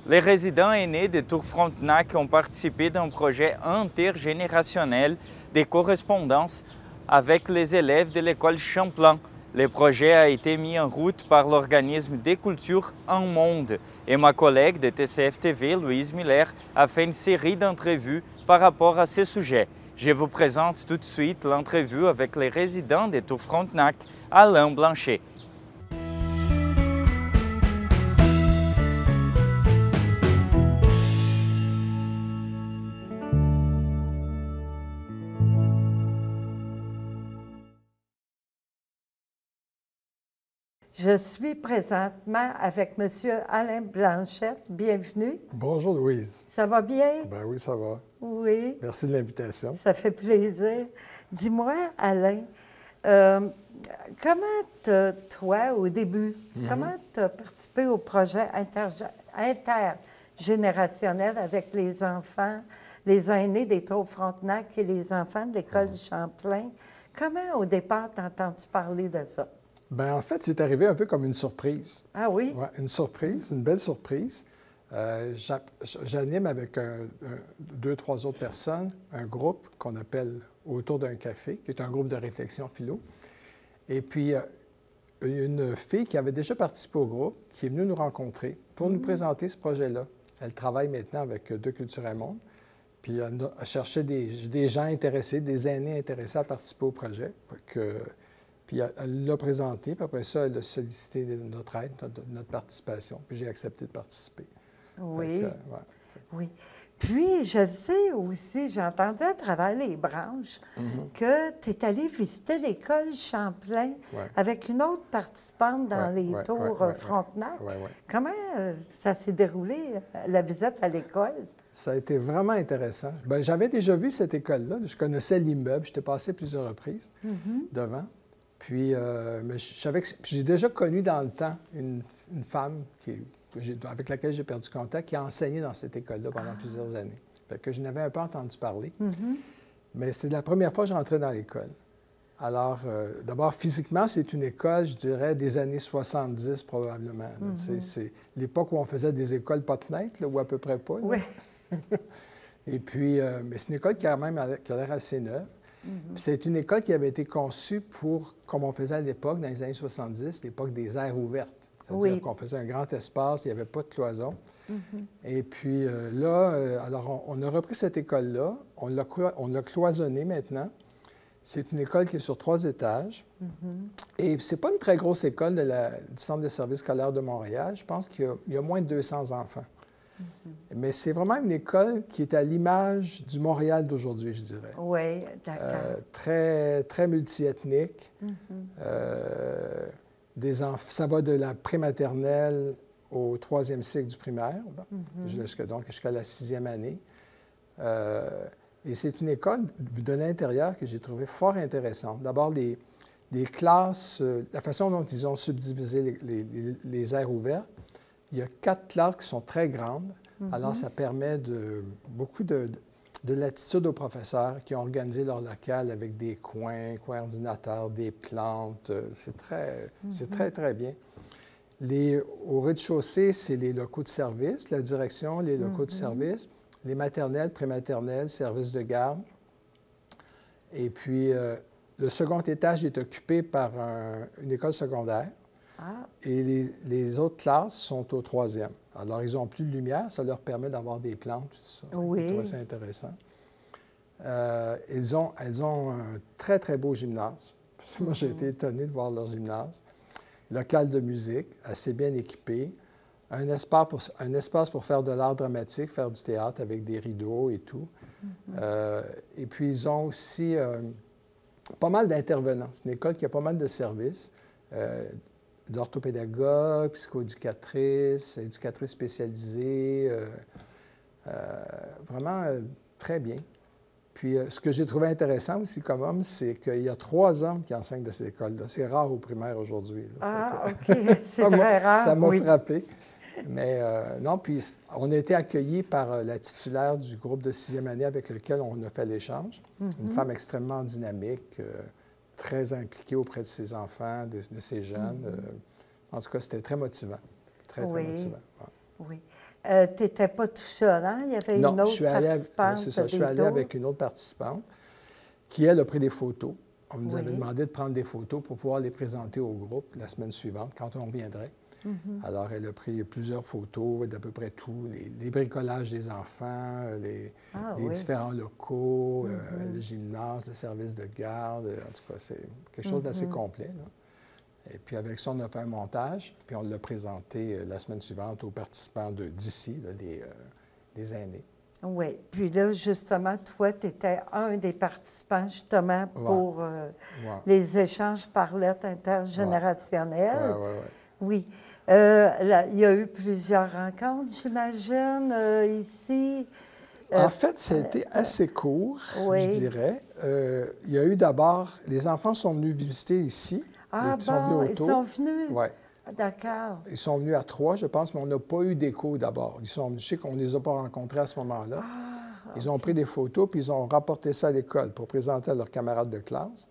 Les résidents aînés de Tour-Frontenac ont participé d'un projet intergénérationnel de correspondance avec les élèves de l'école Champlain. Le projet a été mis en route par l'organisme des cultures Un Monde et ma collègue de TCF TV, Louise Miller, a fait une série d'entrevues par rapport à ce sujet. Je vous présente tout de suite l'entrevue avec les résidents de Tour-Frontenac, Alain Blanchet. Je suis présentement avec M. Alain Blanchette. Bienvenue. Bonjour Louise. Ça va bien? Ben oui, ça va. Oui. Merci de l'invitation. Ça fait plaisir. Dis-moi, Alain, comment toi, au début, comment tu as participé au projet intergénérationnel avec les enfants, les aînés des Tour-Frontenac et les enfants de l'école Champlain? Comment, au départ, t'as entendu parler de ça? Ben en fait, c'est arrivé un peu comme une surprise. Ah oui? Ouais, une surprise, une belle surprise. J'anime avec deux, trois autres personnes un groupe qu'on appelle Autour d'un café, qui est un groupe de réflexion philo. Et puis, une fille qui avait déjà participé au groupe, qui est venue nous rencontrer pour nous présenter ce projet-là. Elle travaille maintenant avec Deux Cultures et Monde. Puis, elle cherchait des gens intéressés, des aînés intéressés à participer au projet. Puis elle l'a présenté, puis après ça, elle a sollicité notre aide, notre participation. Puis j'ai accepté de participer. Oui. Oui. Puis, je sais aussi, j'ai entendu à travers les branches que tu es allé visiter l'école Champlain avec une autre participante dans les Tours Frontenac. Comment ça s'est déroulé, la visite à l'école? Ça a été vraiment intéressant. Bien, j'avais déjà vu cette école-là. Je connaissais l'immeuble. J'étais passé plusieurs reprises devant. Puis, j'ai déjà connu dans le temps une femme avec laquelle j'ai perdu contact, qui a enseigné dans cette école-là pendant plusieurs années. Fait que je n'avais un peu entendu parler. Mais c'est la première fois que j'entrais dans l'école. Alors, d'abord, physiquement, c'est une école, je dirais, des années 70 probablement. C'est l'époque où on faisait des écoles pas de fenêtres, ou à peu près pas. Oui. Et puis, mais c'est une école qui a l'air assez neuve. C'est une école qui avait été conçue pour, comme on faisait à l'époque, dans les années 70, l'époque des aires ouvertes. C'est-à-dire qu'on faisait un grand espace, il n'y avait pas de cloison. Et puis alors on a repris cette école-là, on l'a cloisonnée maintenant. C'est une école qui est sur 3 étages. Et c'est pas une très grosse école du Centre de services scolaires de Montréal. Je pense qu'il y a moins de 200 enfants. Mais c'est vraiment une école qui est à l'image du Montréal d'aujourd'hui, je dirais. Oui, d'accord. Très, très multiethnique. Ça va de la prématernelle au 3e cycle du primaire, donc jusqu'à la 6e année. Et c'est une école, vue de l'intérieur, que j'ai trouvée fort intéressante. D'abord, les classes, la façon dont ils ont subdivisé les aires ouvertes. Il y a 4 classes qui sont très grandes. Alors, ça permet beaucoup de latitude aux professeurs qui ont organisé leur local avec des coins ordinateurs, des plantes. C'est très, très bien. Au rez-de-chaussée, c'est les locaux de service, la direction, les locaux de service, les maternelles, prématernelles, services de garde. Et puis, le second étage est occupé par une école secondaire. Et les autres classes sont au 3e. Alors, ils n'ont plus de lumière, ça leur permet d'avoir des plantes, tout ça. Oui. Je trouve ça intéressant. Elles ont un très, très beau gymnase. Moi, j'ai été étonné de voir leur gymnase. Local de musique, assez bien équipé. Un espace pour faire de l'art dramatique, faire du théâtre avec des rideaux et tout. Et puis, ils ont aussi pas mal d'intervenants. C'est une école qui a pas mal de services. D'orthopédagogues, psychoéducatrices, éducatrices spécialisées, vraiment très bien. Puis, ce que j'ai trouvé intéressant aussi comme homme, c'est qu'il y a 3 hommes qui enseignent de cette école-là. C'est rare au primaire aujourd'hui. OK, c'est très rare. Ça m'a frappé. Mais non, puis on a été accueillis par la titulaire du groupe de 6e année avec lequel on a fait l'échange. Une femme extrêmement dynamique, très impliquée auprès de ses enfants, de ses jeunes. En tout cas, c'était très motivant. Très, très motivant. Oui. tu n'étais pas tout seul, hein? Il y avait une autre participante. C'est ça, je suis allé avec une autre participante qui, elle, a pris des photos. On nous avait demandé de prendre des photos pour pouvoir les présenter au groupe la semaine suivante, quand on viendrait. Alors, elle a pris plusieurs photos d'à peu près tout, les bricolages des enfants, les différents locaux, le gymnase, le service de garde. En tout cas, c'est quelque chose d'assez complet, là. Et puis, avec ça, on a fait un montage, puis on l'a présenté la semaine suivante aux participants d'ici, des aînés. Oui. Puis là, justement, toi, tu étais un des participants, justement, pour les échanges par lettres intergénérationnelles. Oui. Il y a eu plusieurs rencontres, j'imagine, ici. En fait, ça a été assez court, je dirais. Il y a eu d'abord... Les enfants sont venus visiter ici. Ah bon, ils sont venus? Oui. D'accord. Ils sont venus à 3, je pense, mais on n'a pas eu d'écho d'abord. Je sais qu'on ne les a pas rencontrés à ce moment-là. Ils ont pris des photos, puis ils ont rapporté ça à l'école pour présenter à leurs camarades de classe.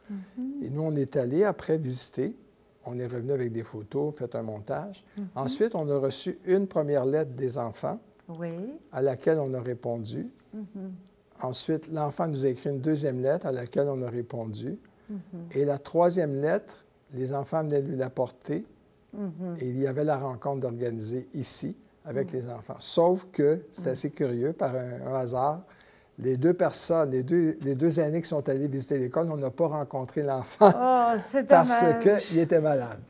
Et nous, on est allés après visiter. On est revenu avec des photos, fait un montage. Ensuite, on a reçu une première lettre des enfants à laquelle on a répondu. Ensuite, l'enfant nous a écrit une deuxième lettre à laquelle on a répondu. Et la troisième lettre, les enfants venaient lui l'apporter. Et il y avait la rencontre d'organiser ici avec les enfants. Sauf que, c'est assez curieux, par un hasard, les deux personnes, les deux aînés qui sont allés visiter l'école, on n'a pas rencontré l'enfant c'est parce qu'il était malade.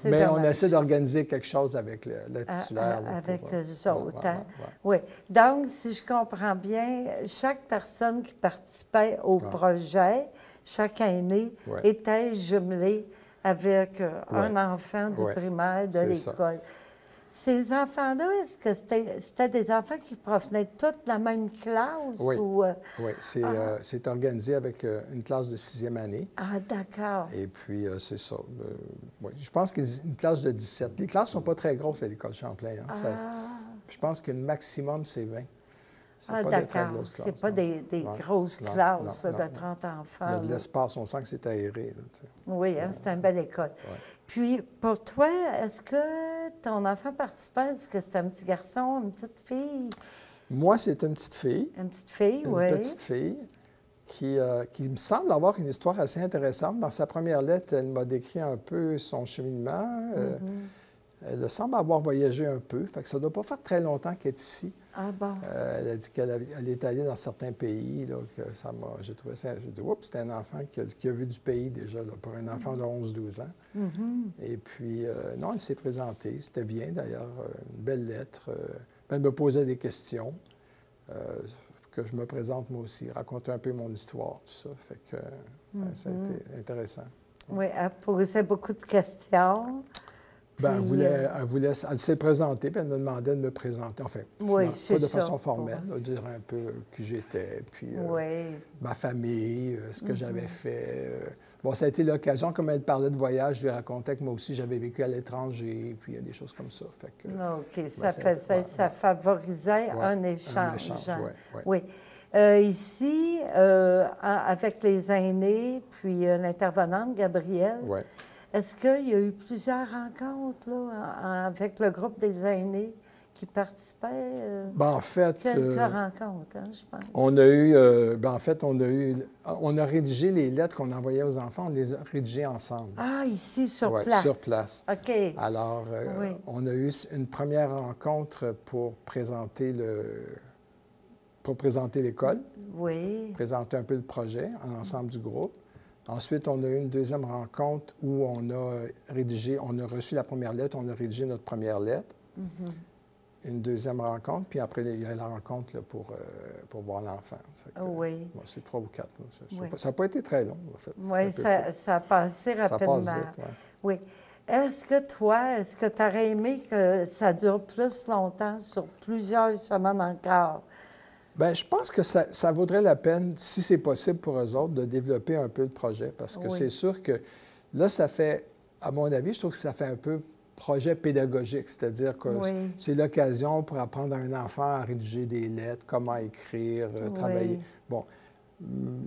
Mais dommage. on essaie d'organiser quelque chose avec le titulaire. Avec eux autres. Oui. Donc, si je comprends bien, chaque personne qui participait au projet, chaque aîné, était jumelé avec un enfant du primaire de l'école. Ces enfants-là, est-ce que c'était des enfants qui provenaient tous de la même classe? Oui, c'est organisé avec une classe de 6e année. Ah, d'accord. Et puis, c'est ça. Je pense qu'une classe de 17. Les classes ne sont pas très grosses à l'école Champlain. Je pense que le maximum, c'est 20. D'accord. C'est pas des grosses classes de 30 enfants. Il y a de l'espace, on sent que c'est aéré. Oui, c'est une belle école. Puis, pour toi, est-ce que ton enfant participait? Est-ce que c'était un petit garçon, une petite fille? Moi, c'est une petite fille. Une petite fille, oui. Une petite fille qui me semble avoir une histoire assez intéressante. Dans sa première lettre, elle m'a décrit un peu son cheminement. Elle semble avoir voyagé un peu. Fait que ça ne doit pas faire très longtemps qu'elle est ici. Ah bon? Elle a dit qu'elle est allée dans certains pays. Là, que ça m'a... J'ai trouvé ça... J'ai dit, oups, c'était un enfant qui a vu du pays déjà, là, pour un enfant de 11-12 ans. Et puis, non, elle s'est présentée. C'était bien, d'ailleurs. Une belle lettre. Elle me posait des questions. Que je me présente moi aussi, raconter un peu mon histoire, tout ça. Fait que ça a été intéressant. Oui, elle posait beaucoup de questions. Bien, elle s'est présentée, puis elle me demandait de me présenter. Enfin, pas de façon formelle, dire un peu qui j'étais, puis ma famille, ce que j'avais fait. Bon, ça a été l'occasion, comme elle parlait de voyage, je lui racontais que moi aussi, j'avais vécu à l'étranger, puis il y a des choses comme ça. Fait que, ça favorisait un échange. Oui. Ici, avec les aînés, puis l'intervenante, Gabrielle, est-ce qu'il y a eu plusieurs rencontres là, avec le groupe des aînés qui participaient? En fait, quelques rencontres, hein, je pense. On a eu, on a rédigé les lettres qu'on envoyait aux enfants, on les a rédigées ensemble. Ah, ici, sur place? Sur place. OK. Alors, on a eu une première rencontre pour présenter l'école. Oui. Présenter un peu le projet à l'ensemble du groupe. Ensuite, on a eu une deuxième rencontre où on a reçu la première lettre, on a rédigé notre première lettre. Une deuxième rencontre, puis après, il y a la rencontre là, pour voir l'enfant. Oui. Bon, c'est 3 ou 4. Ça n'a pas été très long, en fait. Oui, ça a passé rapidement. Ça passe vite, oui. Est-ce que tu aurais aimé que ça dure plus longtemps, sur plusieurs semaines encore? Bien, je pense que ça vaudrait la peine, si c'est possible pour eux autres, de développer un peu le projet. Parce que c'est sûr que là, ça fait, à mon avis, je trouve que ça fait un peu projet pédagogique. C'est-à-dire que c'est l'occasion pour apprendre à un enfant à rédiger des lettres, comment écrire, travailler. Bon.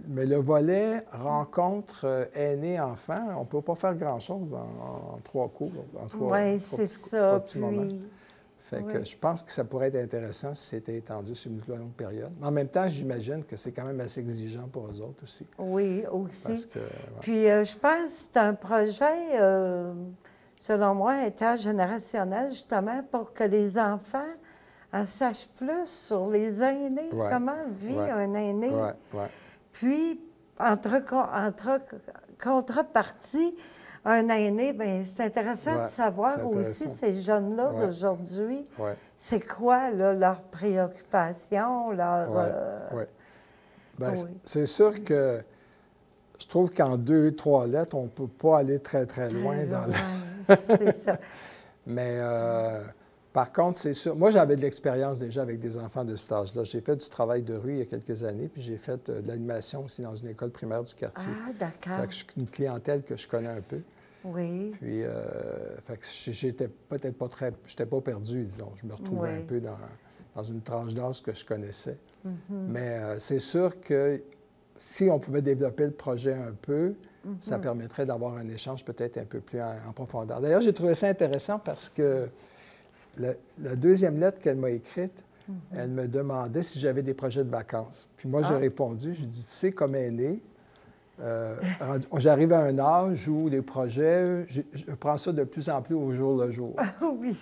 Mais le volet rencontre aîné-enfant, on ne peut pas faire grand-chose en 3 cours, en 3 c'est ça. petits moments. Fait que je pense que ça pourrait être intéressant si c'était étendu sur une plus longue période. Mais en même temps, j'imagine que c'est quand même assez exigeant pour eux autres aussi. Oui, aussi. Parce que, Puis, je pense que c'est un projet, selon moi, intergénérationnel, justement, pour que les enfants en sachent plus sur les aînés, comment vit un aîné. Puis, entre contrepartie, un aîné, bien, c'est intéressant de savoir aussi, ces jeunes-là d'aujourd'hui, c'est quoi là, leurs préoccupations, C'est sûr que je trouve qu'en 2, 3 lettres, on ne peut pas aller très, très loin dans c'est ça. Mais par contre, c'est sûr. Moi, j'avais de l'expérience déjà avec des enfants de cet âge-là. J'ai fait du travail de rue il y a quelques années, puis j'ai fait de l'animation aussi dans une école primaire du quartier. Ah, d'accord. Fait que c'est une clientèle que je connais un peu. Oui. Puis, fait que j'étais peut-être pas très... J'étais pas perdu, disons. Je me retrouvais un peu dans une tranche d'âge que je connaissais. Mais c'est sûr que si on pouvait développer le projet un peu, ça permettrait d'avoir un échange peut-être un peu plus en profondeur. D'ailleurs, j'ai trouvé ça intéressant parce que la deuxième lettre qu'elle m'a écrite, elle me demandait si j'avais des projets de vacances. Puis moi, j'ai répondu, j'ai dit, tu sais, comme aîné, j'arrive à un âge où les projets, je prends ça de plus en plus au jour le jour. Oui.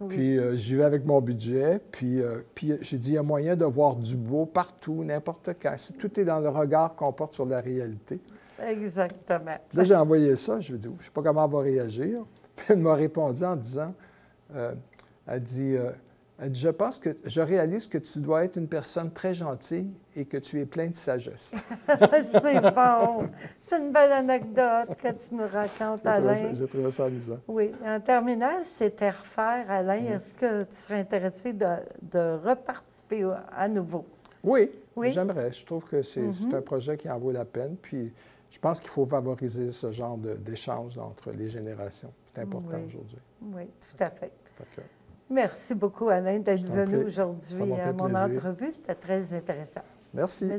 Puis j'y vais avec mon budget, puis j'ai dit, il y a moyen de voir du beau partout, n'importe quand. Tout est dans le regard qu'on porte sur la réalité. Exactement. Là, j'ai envoyé ça, je me dis, je ne sais pas comment elle va réagir. Puis elle m'a répondu en disant, elle dit, je pense que je réalise que tu dois être une personne très gentille et que tu es plein de sagesse. C'est bon. C'est une belle anecdote que tu nous racontes, Alain. J'ai trouvé ça amusant. Oui. En terminant, c'était refaire, Alain. Est-ce que tu serais intéressé de reparticiper à nouveau? Oui, j'aimerais. Je trouve que c'est un projet qui en vaut la peine. Puis je pense qu'il faut favoriser ce genre d'échange entre les générations. C'est important aujourd'hui. Oui, tout à fait. Merci beaucoup, Alain, d'être venu aujourd'hui à mon entrevue. C'était très intéressant. Merci.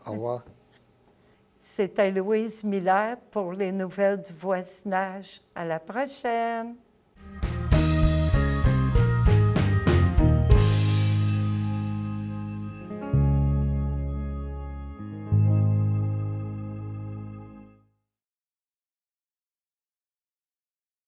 Au revoir. C'était Louise Miller pour les nouvelles du voisinage. À la prochaine.